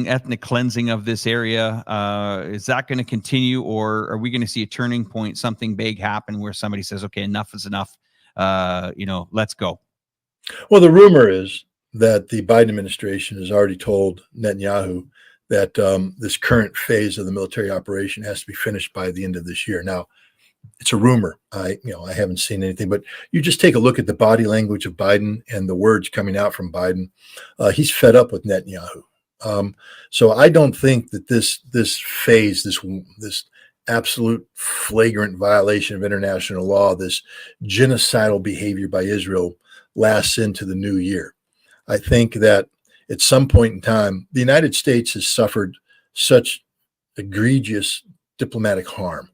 ethnic cleansing of this area? Is that going to continue, or are we going to see a turning point, something big happen where somebody says, okay, enough is enough, let's go? Well, the rumor is that the Biden administration has already told Netanyahu that this current phase of the military operation has to be finished by the end of this year. Now, it's a rumor. I haven't seen anything, but you just take a look at the body language of Biden and the words coming out from Biden. He's fed up with Netanyahu. So I don't think that this phase, this absolute flagrant violation of international law, this genocidal behavior by Israel lasts into the new year. I think that at some point in time, the United States has suffered such egregious diplomatic harm.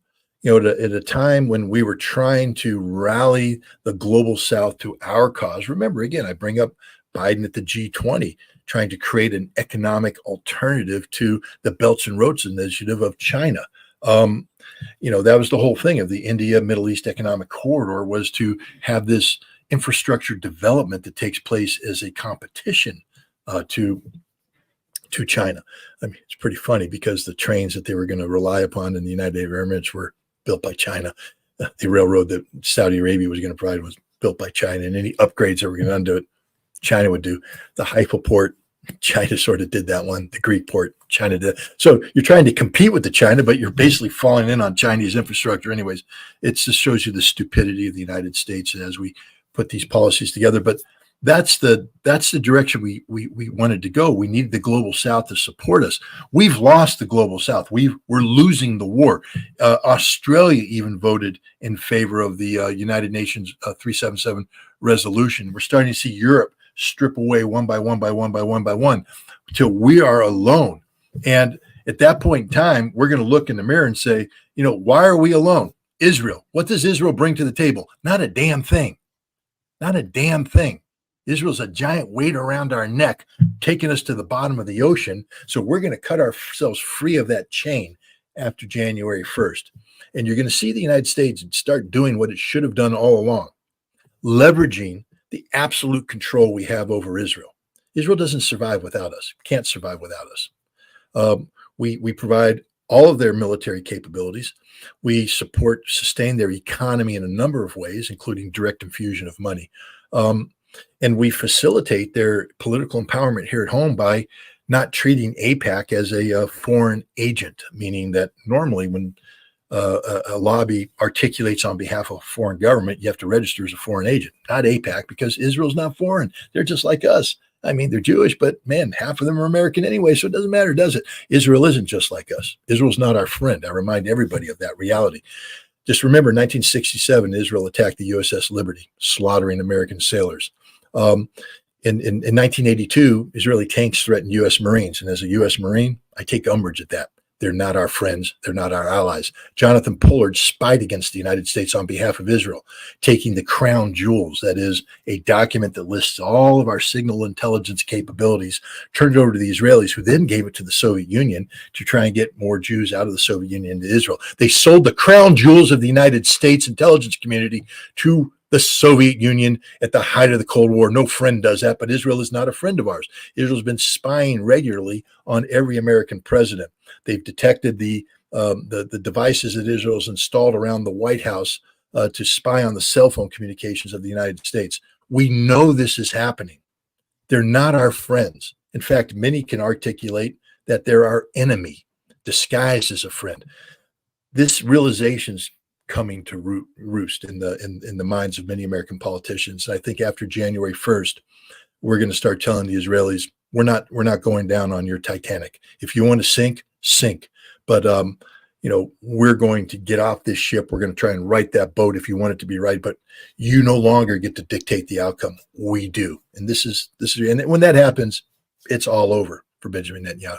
At a time when we were trying to rally the global South to our cause. Remember, again, I bring up Biden at the G20, trying to create an economic alternative to the Belts and Roads initiative of China. That was the whole thing of the India Middle East Economic Corridor, was to have this infrastructure development that takes place as a competition to China. I mean, it's pretty funny because the trains that they were going to rely upon in the United Arab Emirates were built by China. The railroad that Saudi Arabia was going to provide was built by China, and any upgrades that were going to undo it, China would do. The Haifa port, China sort of did that one. The Greek port, China did. So you're trying to compete with the China, but you're basically falling in on Chinese infrastructure anyways. It just shows you the stupidity of the United States as we put these policies together. But that's the direction we wanted to go. We needed the global South to support us. We've lost the global South. We're losing the war. Australia even voted in favor of the United Nations 377 resolution. We're starting to see Europe strip away one by one until we are alone. And at that point in time, we're going to look in the mirror and say, why are we alone? Israel. What does Israel bring to the table? Not a damn thing. Not a damn thing. Israel's a giant weight around our neck, taking us to the bottom of the ocean. So we're going to cut ourselves free of that chain after January 1st. And you're going to see the United States start doing what it should have done all along, leveraging the absolute control we have over Israel. Israel doesn't survive without us, can't survive without us. We provide all of their military capabilities. We sustain their economy in a number of ways, including direct infusion of money. And we facilitate their political empowerment here at home by not treating AIPAC as a foreign agent, meaning that normally when a lobby articulates on behalf of a foreign government, you have to register as a foreign agent, not AIPAC, because Israel's not foreign. They're just like us. I mean, they're Jewish, but man, half of them are American anyway, so it doesn't matter, does it? Israel isn't just like us. Israel's not our friend. I remind everybody of that reality. Just remember, 1967, Israel attacked the USS Liberty, slaughtering American sailors. In 1982, Israeli tanks threatened U.S. Marines. And as a U.S. Marine, I take umbrage at that. They're not our friends. They're not our allies. Jonathan Pollard spied against the United States on behalf of Israel, taking the crown jewels, that is a document that lists all of our signal intelligence capabilities, turned it over to the Israelis, who then gave it to the Soviet Union to try and get more Jews out of the Soviet Union into Israel. They sold the crown jewels of the United States intelligence community to the Soviet Union at the height of the Cold War. No friend does that, but Israel is not a friend of ours. Israel's been spying regularly on every American president. They've detected the devices that Israel's installed around the White House to spy on the cell phone communications of the United States. We know this is happening. They're not our friends. In fact, many can articulate that they're our enemy, disguised as a friend. This realization's coming to roost in the minds of many American politicians. I think after January 1st, we're going to start telling the Israelis, we're not going down on your Titanic. If you want to sink, sink. But we're going to get off this ship. We're going to try and right that boat if you want it to be right. But you no longer get to dictate the outcome. We do. And this is and when that happens, it's all over for Benjamin Netanyahu.